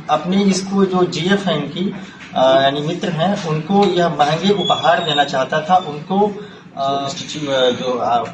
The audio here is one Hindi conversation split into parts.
अपने इसको जो जीएफ हैं इनकी यानी मित्र हैं उनको यह महंगे उपहार देना चाहता था। उनको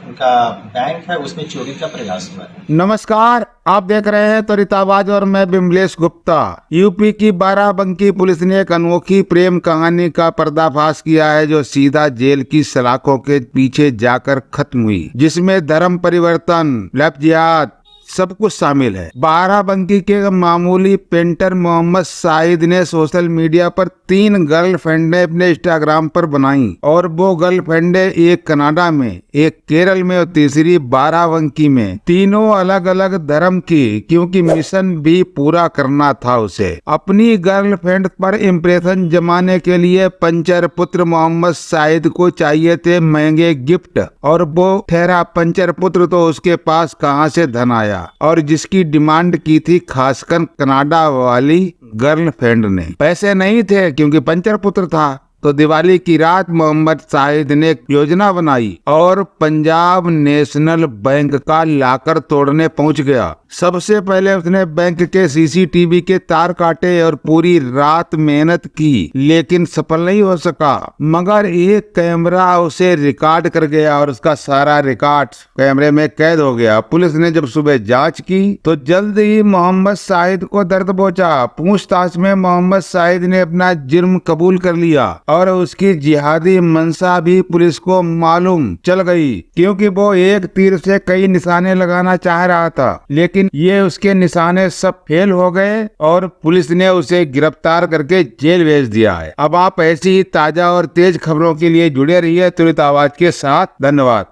उनका बैंक है उसमें चोरी का प्रयास हुआ है। नमस्कार, आप देख रहे हैं त्वरित आवाज और मैं बिमलेश गुप्ता। यूपी की बाराबंकी पुलिस ने एक अनोखी प्रेम कहानी का पर्दाफाश किया है जो सीधा जेल की सलाखों के पीछे जाकर खत्म हुई, जिसमें धर्म परिवर्तन, लव जिहाद सब कुछ शामिल है। बाराबंकी के मामूली पेंटर मोहम्मद शाहिद ने सोशल मीडिया पर 3 गर्लफ्रेंडें अपने इंस्टाग्राम पर बनाई और वो गर्लफ्रेंडें एक कनाडा में, एक केरल में और तीसरी बाराबंकी में। तीनों अलग अलग धर्म की, क्योंकि मिशन भी पूरा करना था उसे। अपनी गर्लफ्रेंड पर इम्प्रेशन जमाने के लिए पंचर पुत्र मोहम्मद शाहिद को चाहिए थे महंगे गिफ्ट, और वो ठहरा पंचर पुत्र तो उसके पास कहां से धन आया, और जिसकी डिमांड की थी खासकर कनाडा वाली गर्लफ्रेंड ने। पैसे नहीं थे क्योंकि पंचर पुत्र था। तो दिवाली की रात मोहम्मद शाहिद ने एक योजना बनाई और पंजाब नेशनल बैंक का लाकर तोड़ने पहुंच गया। सबसे पहले उसने बैंक के सीसीटीवी के तार काटे और पूरी रात मेहनत की, लेकिन सफल नहीं हो सका। मगर एक कैमरा उसे रिकॉर्ड कर गया और उसका सारा रिकॉर्ड कैमरे में कैद हो गया। पुलिस ने जब सुबह जांच की तो जल्द ही मोहम्मद शाहिद को दर्द पहुंचा। पूछताछ में मोहम्मद शाहिद ने अपना जुर्म कबूल कर लिया और उसकी जिहादी मंशा भी पुलिस को मालूम चल गई, क्योंकि वो एक तीर से कई निशाने लगाना चाह रहा था, लेकिन ये उसके निशाने सब फेल हो गए और पुलिस ने उसे गिरफ्तार करके जेल भेज दिया है। अब आप ऐसी ही ताजा और तेज खबरों के लिए जुड़े रहिए त्वरित आवाज के साथ। धन्यवाद।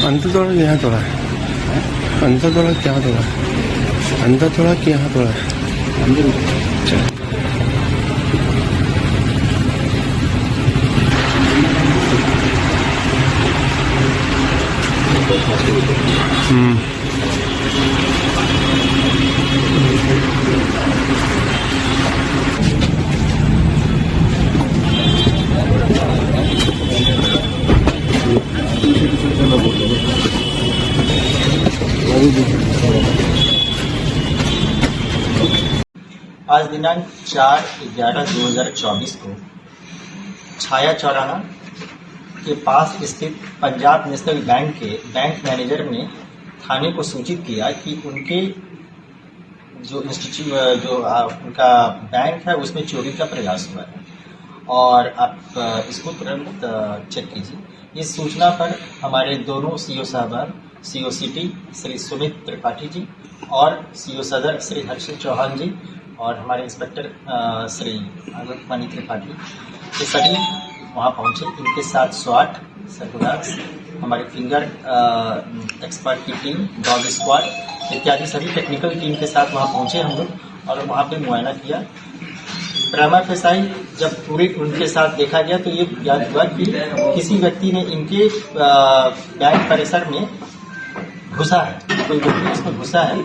अंदर तोड़ा यहाँ तोड़ा है, अंदर तोड़ा क्या तोड़ा है, अंदर तोड़ा कि यहाँ तोड़ा है। आज दिनांक 4/11/2024 को छाया चौराहा के पास स्थित पंजाब नेशनल बैंक के बैंक मैनेजर ने थाने को सूचित किया कि उनके जो उनका बैंक है उसमें चोरी का प्रयास हुआ है और आप इसको तुरंत चेक कीजिए। इस सूचना पर हमारे दोनों सीओ साहबान, सीओ सिटी श्री सुमित त्रिपाठी जी और सीओ सदर श्री हर्षित चौहान जी और हमारे इंस्पेक्टर श्री आलोक पानी त्रिपाठी, ये सभी वहाँ पहुँचे। इनके साथ स्वाट, सर्कुलर्स, हमारे फिंगर एक्सपर्ट की टीम, डॉग स्क्वाड इत्यादि सभी टेक्निकल टीम के साथ वहाँ पहुँचे हम लोग और वहाँ पे मुआयना किया। प्रमा फेसाई जब पूरे उनके साथ देखा गया तो ये ज्ञात हुआ कि किसी व्यक्ति ने इनके बैंक परिसर में घुसा है, कोई व्यक्ति इसमें घुसा है,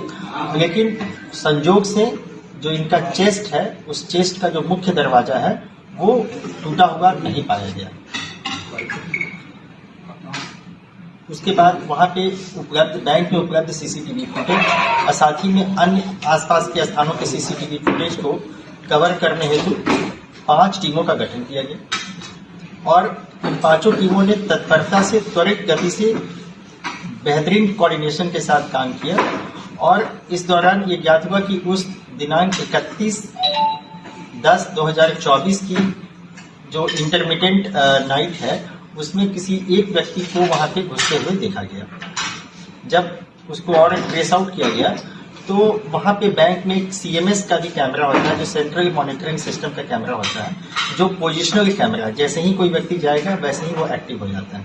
लेकिन संजोग से जो इनका चेस्ट है उस चेस्ट का जो मुख्य दरवाजा है वो टूटा हुआ नहीं पाया गया। उसके बाद वहाँ पे उपलब्ध बैंक में उपलब्ध सीसीटीवी फुटेज और साथ ही में अन्य आसपास के स्थानों के सीसीटीवी फुटेज को कवर करने हेतु 5 टीमों का गठन किया गया और इन 5 टीमों ने तत्परता से, त्वरित गति से, बेहतरीन कोऑर्डिनेशन के साथ काम किया और इस दौरान ये ज्ञात हुआ कि उस दिनांक 31/10/2024 की जो इंटरमिटेंट नाइट है उसमें किसी एक व्यक्ति को वहां पे घुसते हुए देखा गया। जब उसको और ट्रेस आउट किया गया तो वहां पे बैंक में एक सीएमएस का भी कैमरा होता है, जो सेंट्रल मॉनिटरिंग सिस्टम का कैमरा होता है, जो पोजिशनल कैमरा, जैसे ही कोई व्यक्ति जाएगा वैसे ही वो एक्टिव हो जाता है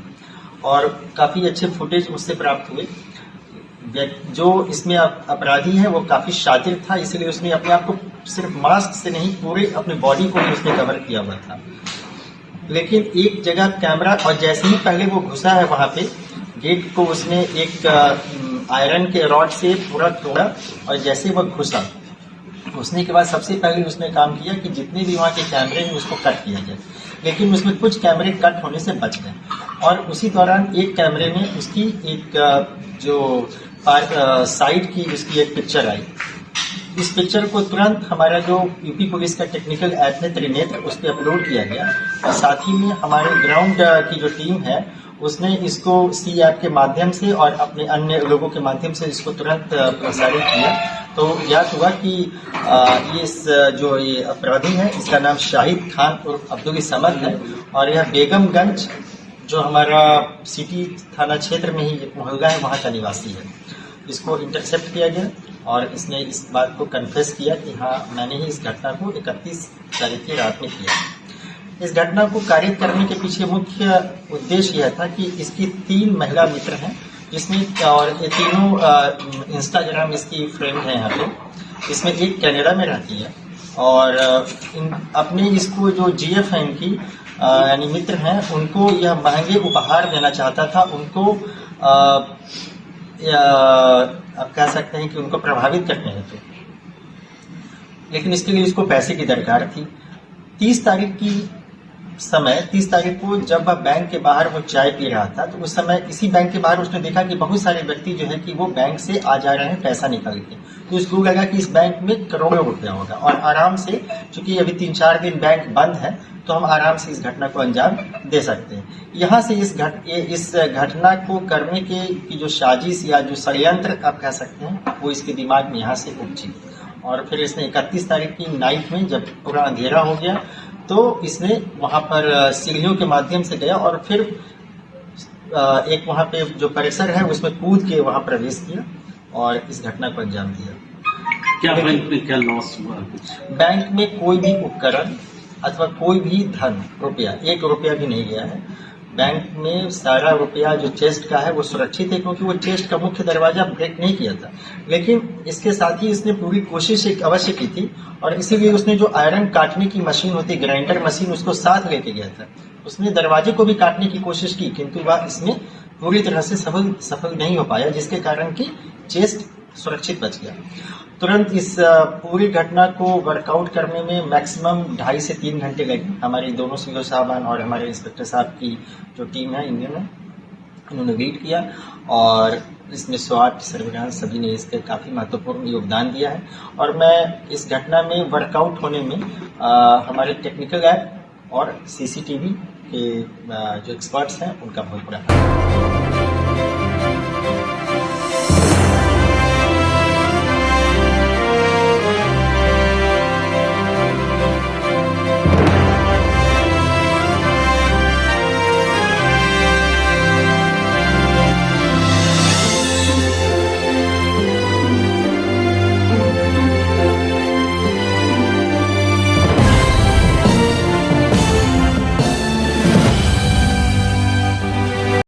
और काफी अच्छे फुटेज उससे प्राप्त हुए। जो इसमें अपराधी है वो काफी शातिर था, इसलिए उसने अपने आप को सिर्फ मास्क से नहीं पूरे अपने बॉडी को भी उसने कवर किया हुआ था। लेकिन एक जगह कैमरा, और जैसे ही पहले वो घुसा है वहां पे गेट को उसने एक आयरन के रॉड से पूरा तोड़ा और जैसे वह घुसने के बाद सबसे पहले उसने काम किया कि जितने भी वहाँ के कैमरे हैं उसको कट किया जाए, लेकिन उसमें कुछ कैमरे कट होने से बच गए और उसी दौरान एक कैमरे में उसकी एक जो साइड की उसकी एक पिक्चर आई। इस पिक्चर को तुरंत हमारा जो यूपी पुलिस का टेक्निकल ऐप है त्रिनेत्र उस पर अपलोड किया गया और साथ ही में हमारे ग्राउंड की जो टीम है उसने इसको सी ऐप के माध्यम से और अपने अन्य लोगों के माध्यम से इसको तुरंत प्रसारित किया। तो ज्ञात हुआ कि जो ये अपराधी है इसका नाम शाहिद खान उर्फ अब्दुल समद है और यह बेगमगंज जो हमारा सिटी थाना क्षेत्र में ही एक मोहल्ला है वहाँ का निवासी है। इसको इंटरसेप्ट किया गया और इसने इस बात को कन्फेस किया कि हाँ मैंने ही इस घटना को 31 तारीख की रात में किया। इस घटना को कारित करने के पीछे मुख्य उद्देश्य यह था कि इसकी 3 महिला मित्र हैं जिसमें और ये तीनों इंस्टाग्राम इसकी फ्रेंड है यहाँ पे, इसमें एक कनाडा में रहती है और अपने इसको जो जीएफ है इनकी यानी मित्र हैं उनको यह महंगे उपहार देना चाहता था, उनको आप कह सकते हैं कि उनको प्रभावित करने हेतु, लेकिन इसके लिए उसको पैसे की दरकार थी। 30 तारीख को जब वह बैंक के बाहर वो चाय पी रहा था तो उस समय इसी बैंक के बाहर उसने देखा कि बहुत सारे व्यक्ति जो है कि वो बैंक से आ जा रहे हैं पैसा निकाल के, तो उसको लगा कि इस बैंक में करोड़ों रुपया होगा और आराम से, चूंकि अभी 3-4 दिन बैंक बंद है तो हम आराम से इस घटना को अंजाम दे सकते हैं। यहाँ से इस घटना को करने की जो साजिश या जो षड्यंत्र आप कह सकते हैं वो इसके दिमाग में यहाँ से उपजी और फिर इसने 31 तारीख की नाइट में जब पूरा अंधेरा हो गया तो इसने वहाँ पर सीढ़ियों के माध्यम से गया और फिर एक वहाँ पे जो परिसर है उसमें कूद के वहाँ प्रवेश किया और इस घटना को अंजाम दिया। क्या बैंक में क्या लॉस हुआ? कुछ बैंक में कोई भी उपकरण अथवा कोई भी धन रुपया 1 रुपया भी नहीं गया है। बैंक में सारा रुपया जो चेस्ट का है वो सुरक्षित है क्योंकि वो चेस्ट का मुख्य दरवाजा ब्रेक नहीं किया था, लेकिन इसके साथ ही इसने पूरी कोशिश एक अवश्य की थी और इसीलिए उसने जो आयरन काटने की मशीन होती ग्राइंडर मशीन उसको साथ लेके गया था। उसने दरवाजे को भी काटने की कोशिश की किंतु वह इसमें पूरी तरह से सफल नहीं हो पाया, जिसके कारण की चेस्ट सुरक्षित बच गया। तुरंत इस पूरी घटना को वर्कआउट करने में मैक्सिमम 2.5 से 3 घंटे लगे। हमारे दोनों सीओ साहबान और हमारे इंस्पेक्टर साहब की जो टीम है इन्होंने लीड किया और इसमें SWAT सर्विलांस सभी ने इसके काफ़ी महत्वपूर्ण योगदान दिया है और मैं इस घटना में वर्कआउट होने में हमारे टेक्निकल ऐप और CCTV के जो एक्सपर्ट्स हैं उनका बहुत बड़ा